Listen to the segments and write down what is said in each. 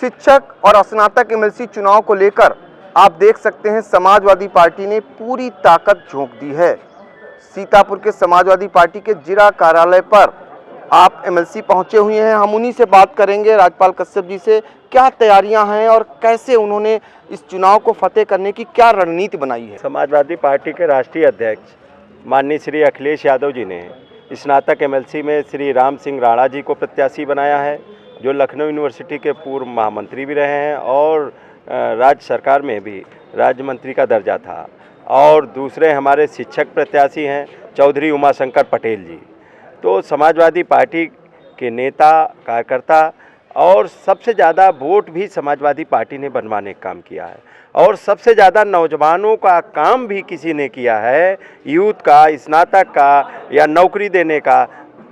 शिक्षक और स्नातक एमएलसी चुनाव को लेकर आप देख सकते हैं समाजवादी पार्टी ने पूरी ताकत झोंक दी है। सीतापुर के समाजवादी पार्टी के जिला कार्यालय पर आप एमएलसी पहुंचे हुए हैं। हम उन्हीं से बात करेंगे, राजपाल कश्यप जी से, क्या तैयारियां हैं और कैसे उन्होंने इस चुनाव को फतेह करने की क्या रणनीति बनाई है। समाजवादी पार्टी के राष्ट्रीय अध्यक्ष माननीय श्री अखिलेश यादव जी ने स्नातक एमएलसी में श्री राम सिंह राणा जी को प्रत्याशी बनाया है, जो लखनऊ यूनिवर्सिटी के पूर्व महामंत्री भी रहे हैं और राज्य सरकार में भी राज्य मंत्री का दर्जा था। और दूसरे हमारे शिक्षक प्रत्याशी हैं चौधरी उमाशंकर पटेल जी। तो समाजवादी पार्टी के नेता कार्यकर्ता और सबसे ज़्यादा वोट भी समाजवादी पार्टी ने बनवाने का काम किया है और सबसे ज़्यादा नौजवानों का काम भी किसी ने किया है, यूथ का, स्नातक का या नौकरी देने का,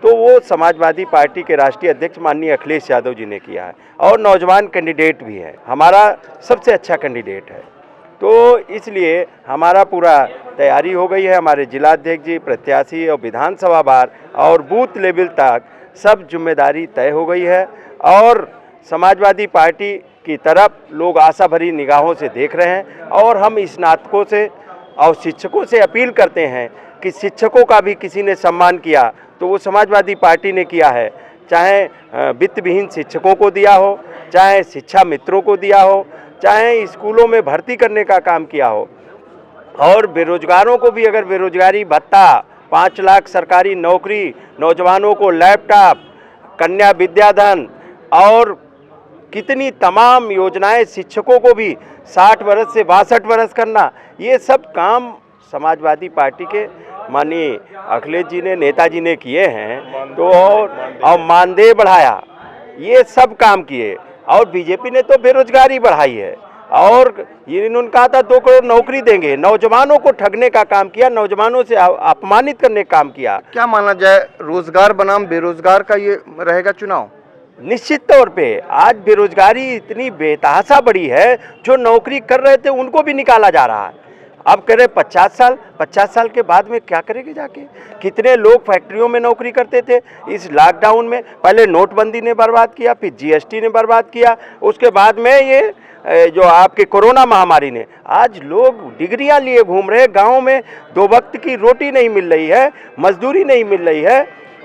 तो वो समाजवादी पार्टी के राष्ट्रीय अध्यक्ष माननीय अखिलेश यादव जी ने किया है। और नौजवान कैंडिडेट भी है, हमारा सबसे अच्छा कैंडिडेट है। तो इसलिए हमारा पूरा तैयारी हो गई है। हमारे जिलाध्यक्ष जी, प्रत्याशी और विधानसभा वार और बूथ लेवल तक सब जिम्मेदारी तय हो गई है और समाजवादी पार्टी की तरफ लोग आशा भरी निगाहों से देख रहे हैं। और हम स्नातकों से और शिक्षकों से अपील करते हैं कि शिक्षकों का भी किसी ने सम्मान किया तो वो समाजवादी पार्टी ने किया है, चाहे वित्त विहीन शिक्षकों को दिया हो, चाहे शिक्षा मित्रों को दिया हो, चाहे स्कूलों में भर्ती करने का काम किया हो। और बेरोजगारों को भी अगर बेरोजगारी भत्ता, 5 लाख सरकारी नौकरी, नौजवानों को लैपटॉप, कन्या विद्याधन और कितनी तमाम योजनाएं, शिक्षकों को भी 60 वर्ष से 62 वर्ष करना, ये सब काम समाजवादी पार्टी के माननीय अखिलेश जी ने, नेताजी ने किए हैं। तो और मानदेय बढ़ाया, ये सब काम किए। और बीजेपी ने तो बेरोजगारी बढ़ाई है और इन्होंने कहा था 2 करोड़ नौकरी देंगे, नौजवानों को ठगने का काम किया, नौजवानों से अपमानित करने का काम किया। क्या माना जाए, रोजगार बनाम बेरोजगार का ये रहेगा चुनाव? निश्चित तौर पे आज बेरोजगारी इतनी बेतहाशा बढ़ी है, जो नौकरी कर रहे थे उनको भी निकाला जा रहा है। अब कह रहे 50 साल के बाद में क्या करेंगे जाके। कितने लोग फैक्ट्रियों में नौकरी करते थे इस लॉकडाउन में, पहले नोटबंदी ने बर्बाद किया, फिर जीएसटी ने बर्बाद किया, उसके बाद में ये जो आपके कोरोना महामारी ने, आज लोग डिग्रियां लिए घूम रहे, गाँव में 2 वक्त की रोटी नहीं मिल रही है, मजदूरी नहीं मिल रही है,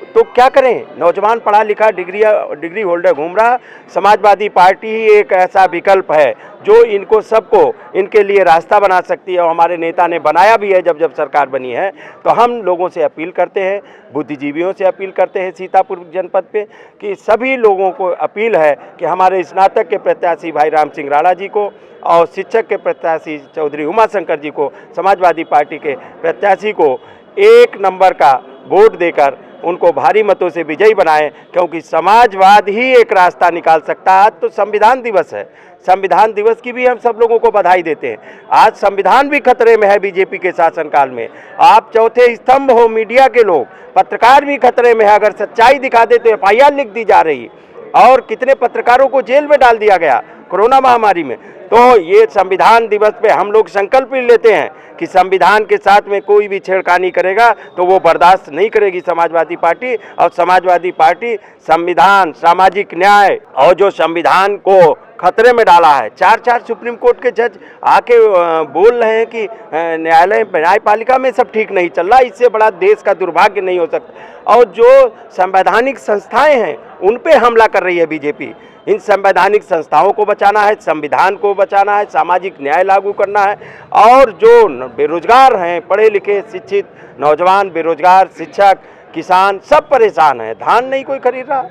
तो क्या करें। नौजवान पढ़ा लिखा डिग्री होल्डर घूम रहा। समाजवादी पार्टी ही एक ऐसा विकल्प है जो इनको सबको इनके लिए रास्ता बना सकती है और हमारे नेता ने बनाया भी है जब सरकार बनी है। तो हम लोगों से अपील करते हैं, बुद्धिजीवियों से अपील करते हैं सीतापुर जनपद पे, कि सभी लोगों को अपील है कि हमारे स्नातक के प्रत्याशी भाई राम सिंह राणा जी को और शिक्षक के प्रत्याशी चौधरी उमाशंकर जी को, समाजवादी पार्टी के प्रत्याशी को 1 नंबर का वोट देकर उनको भारी मतों से विजयी बनाएं, क्योंकि समाजवाद ही एक रास्ता निकाल सकता है। आज तो संविधान दिवस है, संविधान दिवस की भी हम सब लोगों को बधाई देते हैं। आज संविधान भी खतरे में है बीजेपी के शासनकाल में। आप चौथे स्तंभ हो, मीडिया के लोग, पत्रकार भी खतरे में है। अगर सच्चाई दिखा दे तो FIR लिख दी जा रही और कितने पत्रकारों को जेल में डाल दिया गया कोरोना महामारी में। तो ये संविधान दिवस पे हम लोग संकल्प भी लेते हैं कि संविधान के साथ में कोई भी छेड़खानी करेगा तो वो बर्दाश्त नहीं करेगी समाजवादी पार्टी। और समाजवादी पार्टी संविधान, सामाजिक न्याय और जो संविधान को खतरे में डाला है, 4 सुप्रीम कोर्ट के जज आके बोल रहे हैं कि न्यायपालिका में सब ठीक नहीं चल रहा, इससे बड़ा देश का दुर्भाग्य नहीं हो सकता। और जो संवैधानिक संस्थाएं हैं उन पे हमला कर रही है बीजेपी। इन संवैधानिक संस्थाओं को बचाना है, संविधान को बचाना है, सामाजिक न्याय लागू करना है। और जो बेरोजगार हैं, पढ़े लिखे शिक्षित नौजवान बेरोजगार, शिक्षक, किसान सब परेशान हैं। धान नहीं कोई खरीद रहा,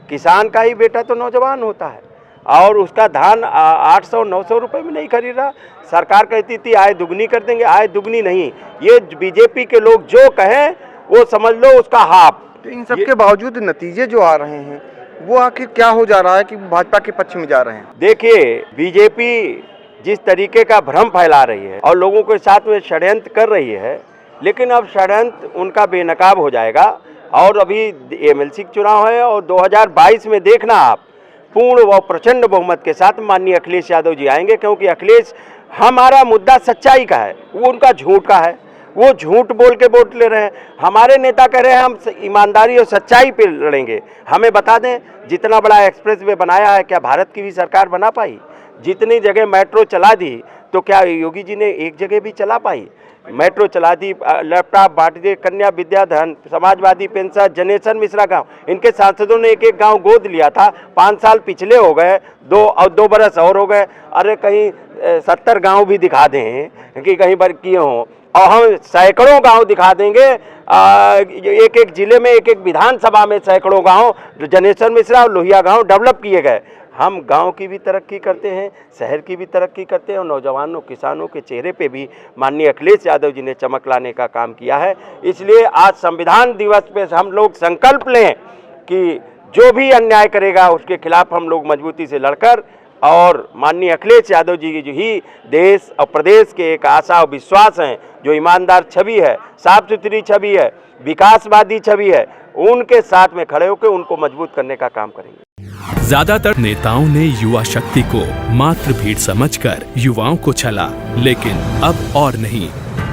किसान का ही बेटा तो नौजवान होता है और उसका धान 800-900 रुपये में नहीं खरीद रहा। सरकार कहती थी आय दुगनी कर देंगे, आय दुगनी नहीं। ये बीजेपी के लोग जो कहें वो समझ लो उसका हाफ। तो इन सब के बावजूद नतीजे जो आ रहे हैं वो आखिर क्या हो जा रहा है कि भाजपा के पक्ष में जा रहे हैं? देखिए, बीजेपी जिस तरीके का भ्रम फैला रही है और लोगों के साथ में षड्यंत्र कर रही है, लेकिन अब षड्यंत्र उनका बेनकाब हो जाएगा। और अभी एमएलसी चुनाव है और 2022 में देखना आप, पूर्ण व प्रचंड बहुमत के साथ माननीय अखिलेश यादव जी आएंगे, क्योंकि अखिलेश, हमारा मुद्दा सच्चाई का है, वो उनका झूठ का है। वो झूठ बोल के वोट ले रहे हैं। हमारे नेता कह रहे हैं हम ईमानदारी और सच्चाई पे लड़ेंगे। हमें बता दें जितना बड़ा एक्सप्रेस वे बनाया है, क्या भारत की भी सरकार बना पाई? जितनी जगह मेट्रो चला दी, तो क्या योगी जी ने एक जगह भी चला पाई? मेट्रो चला दी, लैपटॉप बांट दिए, कन्या विद्याधन, समाजवादी पेंशन, जनेश्वर मिश्रा गांव, इनके सांसदों ने एक एक गांव गोद लिया था। 5 साल पिछले हो गए, 2 बरस और हो गए। अरे कहीं 70 गांव भी दिखा दें कि कहीं पर किए हों, और हम सैकड़ों गांव दिखा देंगे। एक एक जिले में, एक एक विधानसभा में सैकड़ों गांव जनेश्वर मिश्रा और लोहिया गांव डेवलप किए गए। हम गांव की भी तरक्की करते हैं, शहर की भी तरक्की करते हैं, और नौजवानों किसानों के चेहरे पे भी माननीय अखिलेश यादव जी ने चमक लाने का काम किया है। इसलिए आज संविधान दिवस पे हम लोग संकल्प लें कि जो भी अन्याय करेगा उसके खिलाफ हम लोग मजबूती से लड़कर, और माननीय अखिलेश यादव जी की ही देश और प्रदेश के एक आशा और विश्वास हैं, जो ईमानदार छवि है, साफ सुथरी छवि है, विकासवादी छवि है, उनके साथ में खड़े होकर उनको मजबूत करने का काम करेंगे। ज्यादातर नेताओं ने युवा शक्ति को मात्र भीड़ समझकर युवाओं को छला, लेकिन अब और नहीं।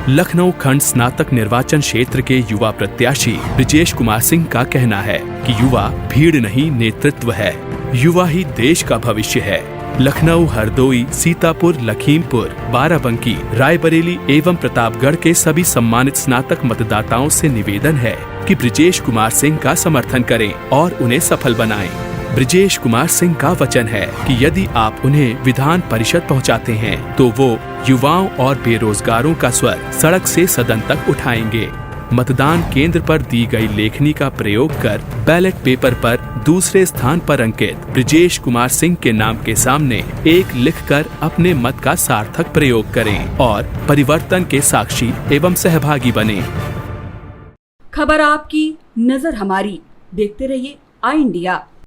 लखनऊ खंड स्नातक निर्वाचन क्षेत्र के युवा प्रत्याशी ब्रिजेश कुमार सिंह का कहना है कि युवा भीड़ नहीं, नेतृत्व है। युवा ही देश का भविष्य है। लखनऊ, हरदोई, सीतापुर, लखीमपुर, बाराबंकी, रायबरेली एवं प्रतापगढ़ के सभी सम्मानित स्नातक मतदाताओं से निवेदन है कि ब्रिजेश कुमार सिंह का समर्थन करें और उन्हें सफल बनाएं। ब्रिजेश कुमार सिंह का वचन है कि यदि आप उन्हें विधान परिषद पहुंचाते हैं तो वो युवाओं और बेरोजगारों का स्वर सड़क से सदन तक उठाएंगे। मतदान केंद्र पर दी गई लेखनी का प्रयोग कर बैलेट पेपर पर दूसरे स्थान पर अंकित ब्रिजेश कुमार सिंह के नाम के सामने 1 लिखकर अपने मत का सार्थक प्रयोग करें और परिवर्तन के साक्षी एवं सहभागी बने। खबर आपकी, नजर हमारी। देखते रहिए आई इंडिया।